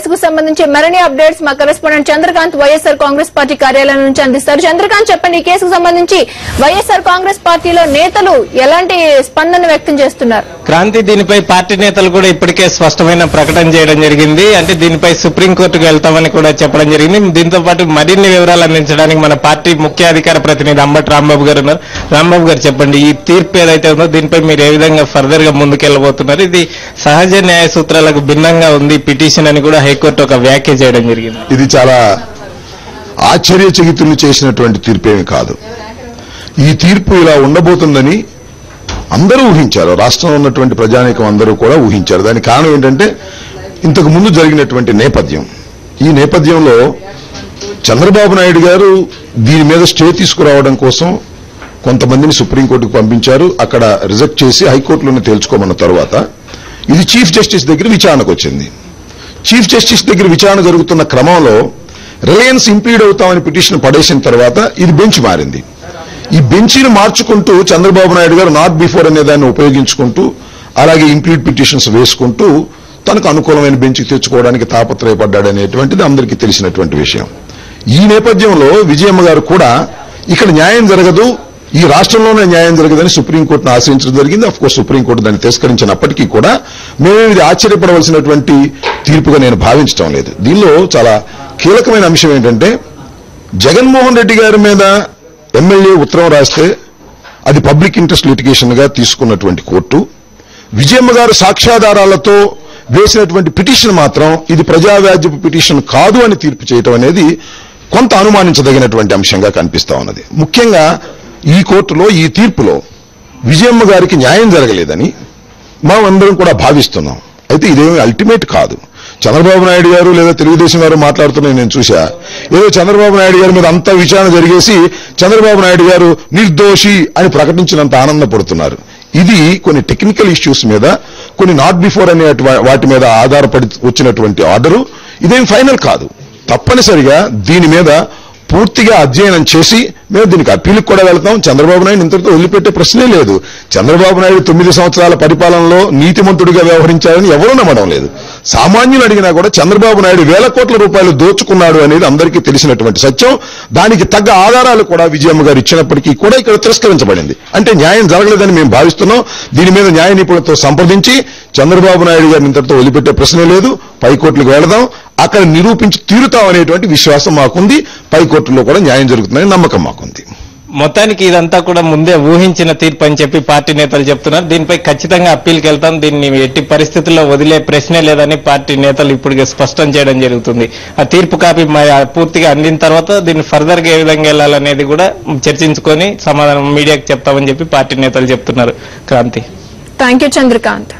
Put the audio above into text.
కేసుకు సంబంధించి మరిన్ని అప్డేట్స్ మా కరెస్పాండెంట్ చంద్రకాంత్ వైఎస్ఆర్ కాంగ్రెస్ పార్టీ కార్యాలయం నుంచి అందిస్తారు. చంద్రకాంత్, చెప్పండి, ఈ కేసుకు సంబంధించి వైఎస్ఆర్ కాంగ్రెస్ పార్టీలో నేతలు ఎలాంటి స్పందన వ్యక్తం చేస్తున్నారు? క్రాంతి, దీనిపై పార్టీ నేతలు కూడా ఇప్పటికే స్పష్టమైన ప్రకటన చేయడం జరిగింది. అంటే దీనిపై సుప్రీంకోర్టుకు వెళ్తామని కూడా చెప్పడం జరిగింది. దీంతో పాటు మరిన్ని వివరాలు అందించడానికి మన పార్టీ ముఖ్య అధికార ప్రతినిధి అంబటి రాంబాబు గారు ఉన్నారు. రాంబాబు గారు, చెప్పండి, ఈ తీర్పు ఏదైతే ఉందో దీనిపై మీరు ఏ విధంగా ఫర్దర్ గా ముందుకెళ్లబోతున్నారు? ఇది సహజ న్యాయ సూత్రాలకు భిన్నంగా ఉంది పిటిషన్ అని కూడా హైకోర్టు ఒక వ్యాఖ్య చేయడం జరిగింది. ఇది చాలా ఆశ్చర్యచకితులు చేసినటువంటి తీర్పేమీ కాదు. ఈ తీర్పు ఇలా ఉండబోతుందని అందరూ ఊహించారు. రాష్ట్రంలో ఉన్నటువంటి ప్రజానీకం అందరూ కూడా ఊహించారు. దానికి కారణం ఏంటంటే ఇంతకు ముందు జరిగినటువంటి నేపథ్యం. ఈ నేపథ్యంలో చంద్రబాబు నాయుడు గారు దీని మీద స్టే తీసుకురావడం కోసం కొంతమందిని సుప్రీంకోర్టుకు పంపించారు. అక్కడ రిజెక్ట్ చేసి హైకోర్టులోనే తేల్చుకోమన్న తర్వాత ఇది చీఫ్ జస్టిస్ దగ్గర విచారణకు వచ్చింది. చీఫ్ జస్టిస్ దగ్గర విచారణ జరుగుతున్న క్రమంలో రిలయన్స్ ఇంపీడ్ అవుతామని పిటిషన్ పడేసిన తర్వాత ఇది బెంచ్ మారింది. ఈ బెంచ్ని మార్చుకుంటూ చంద్రబాబు నాయుడు గారు నాట్ బిఫోర్ అనే దాన్ని ఉపయోగించుకుంటూ అలాగే ఇంప్లీడ్ పిటిషన్స్ వేసుకుంటూ తనకు అనుకూలమైన బెంచ్కి తెచ్చుకోవడానికి తాపత్రయపడ్డాడనేటువంటిది అందరికీ తెలిసినటువంటి విషయం. ఈ నేపథ్యంలో విజయమ్మ గారు కూడా ఇక్కడ న్యాయం జరగదు, ఈ రాష్ట్రంలోనే న్యాయం జరగదని సుప్రీంకోర్టును ఆశ్రయించడం జరిగింది. అఫ్ కోర్స్ సుప్రీంకోర్టు దాన్ని తిరస్కరించినప్పటికీ కూడా మేము ఇది ఆశ్చర్యపడవలసినటువంటి తీర్పుగా నేను భావించడం లేదు. దీనిలో చాలా కీలకమైన అంశం ఏంటంటే జగన్మోహన్ రెడ్డి గారి మీద ఎమ్మెల్యే ఉత్తరం రాస్తే అది పబ్లిక్ ఇంట్రెస్ట్ లిటిగేషన్ గా తీసుకున్నటువంటి కోర్టు విజయమ్మ గారు సాక్ష్యాధారాలతో వేసినటువంటి పిటిషన్ మాత్రం ఇది ప్రజావ్యాజ్యపు పిటిషన్ కాదు అని తీర్పు చేయడం అనేది కొంత అనుమానించదగినటువంటి అంశంగా కనిపిస్తా ఉన్నది. ముఖ్యంగా ఈ కోర్టులో ఈ తీర్పులో విజయమ్మ గారికి న్యాయం జరగలేదని మనం అందరం కూడా భావిస్తున్నాం. అయితే ఇదేమీ అల్టిమేట్ కాదు. చంద్రబాబు నాయుడు గారు లేదా తెలుగుదేశం గారు మాట్లాడుతున్నా నేను చూశా. ఏదో చంద్రబాబు నాయుడు గారి మీద అంత విచారణ జరిగేసి చంద్రబాబు నాయుడు గారు నిర్దోషి అని ప్రకటించినంత ఆనందపడుతున్నారు. ఇది కొన్ని టెక్నికల్ ఇష్యూస్ మీద, కొన్ని నాట్ బిఫోర్ అనే వాటి మీద ఆధారపడి వచ్చినటువంటి ఆర్డరు. ఇదేం ఫైనల్ కాదు. తప్పనిసరిగా దీని మీద పూర్తిగా అధ్యయనం చేసి మేము దీనికి అప్పీలుకు కూడా వెళ్తాం. చంద్రబాబు నాయుడు ఇంతటితో వదిలిపెట్టే ప్రశ్నే లేదు. చంద్రబాబు నాయుడు 9 సంవత్సరాల పరిపాలనలో నీతిమంతుడిగా వ్యవహరించారని ఎవరూ నమ్మడం లేదు. సామాన్యులు అడిగినా కూడా చంద్రబాబు నాయుడు వేల కోట్ల రూపాయలు దోచుకున్నాడు అనేది అందరికీ తెలిసినటువంటి సత్యం. దానికి తగ్గ ఆధారాలు కూడా విజయమ్మ గారు ఇచ్చినప్పటికీ కూడా ఇక్కడ తిరస్కరించబడింది. అంటే న్యాయం జరగలేదని మేము భావిస్తున్నాం. దీని మీద న్యాయ నిపుణులతో సంప్రదించి చంద్రబాబు నాయుడు గారిని ఇంతటితో వదిలిపెట్టే ప్రశ్నే లేదు. పైకోర్టులకు వెళదాం, అక్కడ నిరూపించి తీరుతాం అనేటువంటి విశ్వాసం మాకుంది. పైకోర్టులో కూడా న్యాయం జరుగుతుందని నమ్మకం మాకుంది. మొత్తానికి ఇదంతా కూడా ముందే ఊహించిన తీర్పు అని చెప్పి పార్టీ నేతలు చెప్తున్నారు. దీనిపై ఖచ్చితంగా అప్పీల్కి వెళ్తాం, దీన్ని ఎట్టి పరిస్థితుల్లో వదిలే ప్రశ్నే లేదని పార్టీ నేతలు ఇప్పుడు స్పష్టం చేయడం జరుగుతుంది. ఆ తీర్పు కాపీ పూర్తిగా అందిన తర్వాత దీన్ని ఫర్దర్ గా ఏ విధంగా వెళ్లాలనేది కూడా చర్చించుకొని సమాధానం మీడియాకి చెప్తామని చెప్పి పార్టీ నేతలు చెప్తున్నారు. Kranthi, thank you Chandrakant.